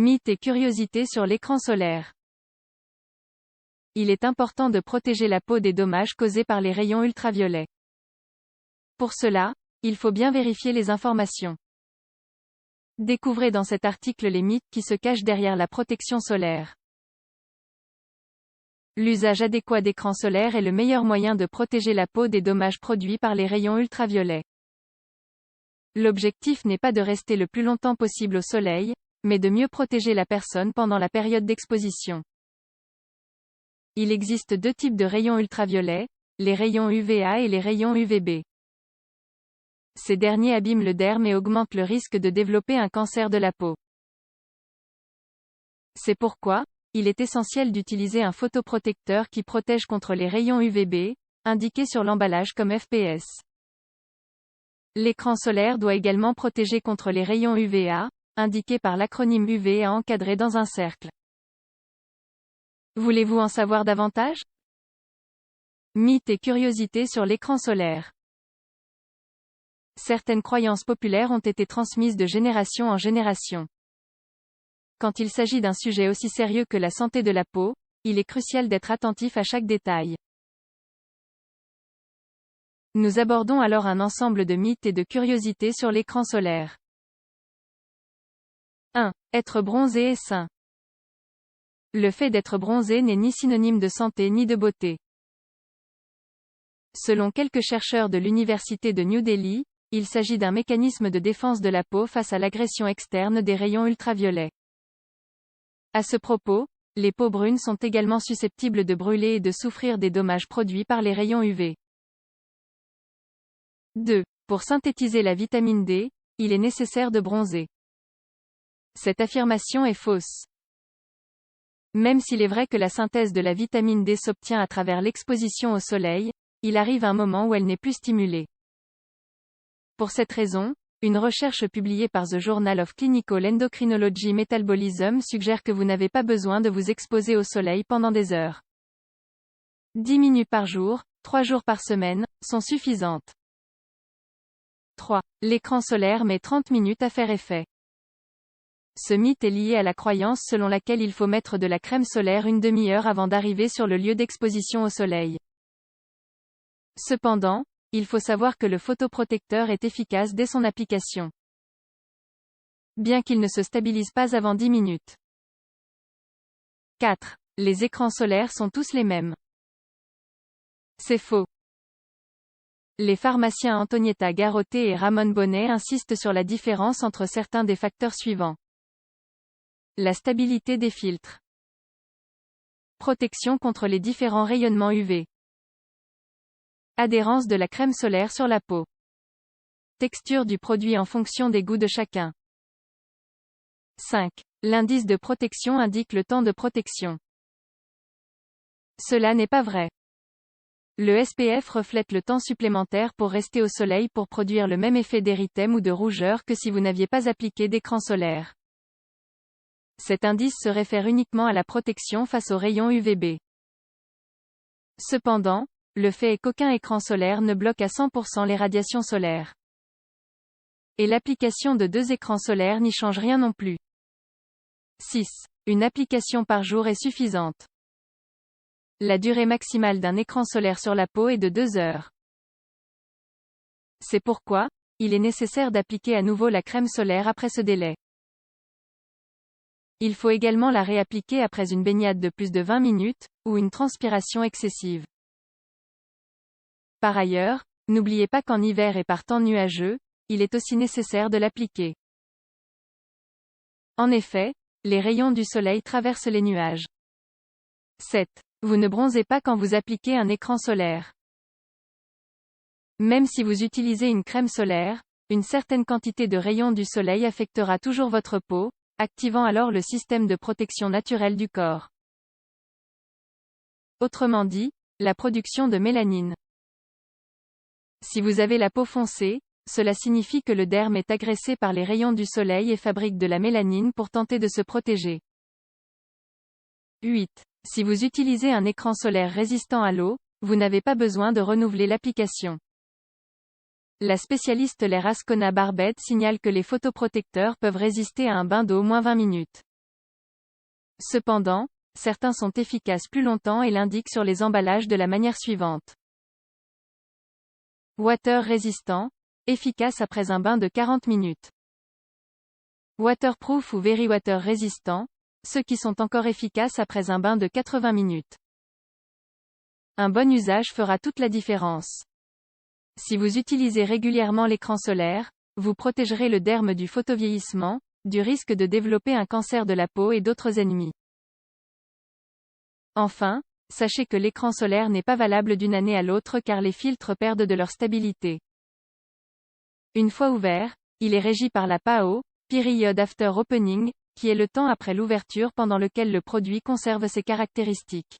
Mythes et curiosités sur l'écran solaire. Il est important de protéger la peau des dommages causés par les rayons ultraviolets. Pour cela, il faut bien vérifier les informations. Découvrez dans cet article les mythes qui se cachent derrière la protection solaire. L'usage adéquat d'écrans solaires est le meilleur moyen de protéger la peau des dommages produits par les rayons ultraviolets. L'objectif n'est pas de rester le plus longtemps possible au soleil, mais de mieux protéger la personne pendant la période d'exposition. Il existe deux types de rayons ultraviolets, les rayons UVA et les rayons UVB. Ces derniers abîment le derme et augmentent le risque de développer un cancer de la peau. C'est pourquoi, il est essentiel d'utiliser un photoprotecteur qui protège contre les rayons UVB, indiqué sur l'emballage comme FPS. L'écran solaire doit également protéger contre les rayons UVA, indiqués par l'acronyme UV encadré dans un cercle. Voulez-vous en savoir davantage? Mythes et curiosités sur l'écran solaire. Certaines croyances populaires ont été transmises de génération en génération. Quand il s'agit d'un sujet aussi sérieux que la santé de la peau, il est crucial d'être attentif à chaque détail. Nous abordons alors un ensemble de mythes et de curiosités sur l'écran solaire. 1. Être bronzé est sain. Le fait d'être bronzé n'est ni synonyme de santé ni de beauté. Selon quelques chercheurs de l'université de New Delhi, il s'agit d'un mécanisme de défense de la peau face à l'agression externe des rayons ultraviolets. À ce propos, les peaux brunes sont également susceptibles de brûler et de souffrir des dommages produits par les rayons UV. 2. Pour synthétiser la vitamine D, il est nécessaire de bronzer. Cette affirmation est fausse. Même s'il est vrai que la synthèse de la vitamine D s'obtient à travers l'exposition au soleil, il arrive un moment où elle n'est plus stimulée. Pour cette raison, une recherche publiée par The Journal of Clinical Endocrinology Metabolism suggère que vous n'avez pas besoin de vous exposer au soleil pendant des heures. 10 minutes par jour, 3 jours par semaine, sont suffisantes. 3. L'écran solaire met 30 minutes à faire effet. Ce mythe est lié à la croyance selon laquelle il faut mettre de la crème solaire une demi-heure avant d'arriver sur le lieu d'exposition au soleil. Cependant, il faut savoir que le photoprotecteur est efficace dès son application. Bien qu'il ne se stabilise pas avant 10 minutes. 4. Les écrans solaires sont tous les mêmes. C'est faux. Les pharmaciens Antonietta Garoté et Ramon Bonnet insistent sur la différence entre certains des facteurs suivants. La stabilité des filtres. Protection contre les différents rayonnements UV. Adhérence de la crème solaire sur la peau. Texture du produit en fonction des goûts de chacun. 5. L'indice de protection indique le temps de protection. Cela n'est pas vrai. Le SPF reflète le temps supplémentaire pour rester au soleil pour produire le même effet d'érythème ou de rougeur que si vous n'aviez pas appliqué d'écran solaire. Cet indice se réfère uniquement à la protection face aux rayons UVB. Cependant, le fait est qu'aucun écran solaire ne bloque à 100% les radiations solaires. Et l'application de 2 écrans solaires n'y change rien non plus. 6. Une application par jour est suffisante. La durée maximale d'un écran solaire sur la peau est de 2 heures. C'est pourquoi, il est nécessaire d'appliquer à nouveau la crème solaire après ce délai. Il faut également la réappliquer après une baignade de plus de 20 minutes, ou une transpiration excessive. Par ailleurs, n'oubliez pas qu'en hiver et par temps nuageux, il est aussi nécessaire de l'appliquer. En effet, les rayons du soleil traversent les nuages. 7. Vous ne bronzez pas quand vous appliquez un écran solaire. Même si vous utilisez une crème solaire, une certaine quantité de rayons du soleil affectera toujours votre peau, activant alors le système de protection naturel du corps. Autrement dit, la production de mélanine. Si vous avez la peau foncée, cela signifie que le derme est agressé par les rayons du soleil et fabrique de la mélanine pour tenter de se protéger. 8. Si vous utilisez un écran solaire résistant à l'eau, vous n'avez pas besoin de renouveler l'application. La spécialiste Lair Ascona Barbet signale que les photoprotecteurs peuvent résister à un bain d'au moins 20 minutes. Cependant, certains sont efficaces plus longtemps et l'indiquent sur les emballages de la manière suivante. Water résistant, efficace après un bain de 40 minutes. Waterproof ou Very Water résistant, ceux qui sont encore efficaces après un bain de 80 minutes. Un bon usage fera toute la différence. Si vous utilisez régulièrement l'écran solaire, vous protégerez le derme du photovieillissement, du risque de développer un cancer de la peau et d'autres ennemis. Enfin, sachez que l'écran solaire n'est pas valable d'une année à l'autre car les filtres perdent de leur stabilité. Une fois ouvert, il est régi par la PAO, Period After Opening, qui est le temps après l'ouverture pendant lequel le produit conserve ses caractéristiques.